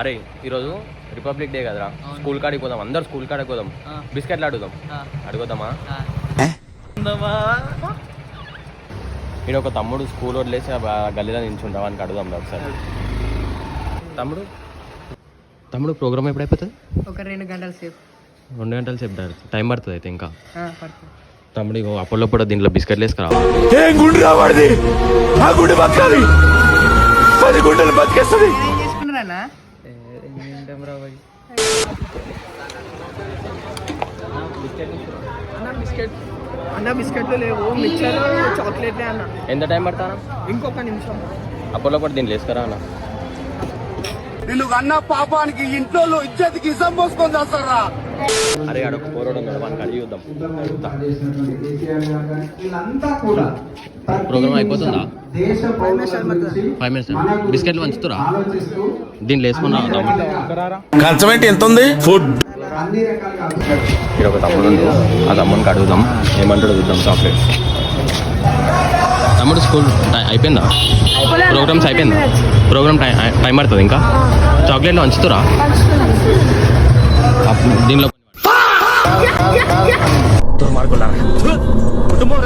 అరే ఈరోజు republic day కదరా, స్కూల్ కాడికి పోదాం, అందరు స్కూల్ కాడికి పోదాం, బిస్కెట్లు అడుగుదాం. అడుగుదామా? ఇక్కడ ఒక తమ్ముడు స్కూల్ వదిలేసి గల్లీలో నిల్చుంటాం అని అడుగుదాం ఒకసారి. తమ్ముడు ప్రోగ్రామ్ ఎప్పుడు అయిపోతుంది? ఒక 2 గంటల సేపు. 2 గంటల సేపు టైం పడుతుంది అయితే ఇంకా. తమ్ముడు ఇగో అప్పట్లో దీంట్లో బిస్కెట్లు వేసుకురా. ఏం గుండు రావాడిది, ఆ గుండు బతకాలి, 10 గుండెలు బతికేస్తుంది. అన్న బిస్కెట్లు లేవు, మిక్చర్ చాక్లెట్ అన్న. ఎంత టైం పడతానా? ఇంకొక నిమిషం. అప్పట్లో దీంట్లో వేసుకురా అన్న. నిన్ను అన్న పాపానికి ఇంట్లో ఇజ్జతికి ఇసం పోసుకొని చేస్తారా? అరే ఆడ పోరాడు ఉన్నాడు, వానికి అడిగి చూద్దాం. ప్రోగ్రామ్ అయిపోతుందా? 5 minutes. బిస్కెట్లు పంచుతురా? దీంట్లో వేసుకున్నా. కంచం ఏంటి ఎంత ఉంది? ఫుడ్. ఇక్కడ ఒక తమ్ముడు ఉంది, ఆ తమ్మునికి అడుగుదాం ఏమంటాడు చూద్దాం. చాక్లెట్స్. తమ్ముడు స్కూల్ అయిపోయిందా? ప్రోగ్రామ్స్ అయిపోయిందా? ప్రోగ్రామ్ టైం పడుతుంది ఇంకా. చాక్లెట్లు పంచుతురా? దీనిలో మార్కులు కుటుంబం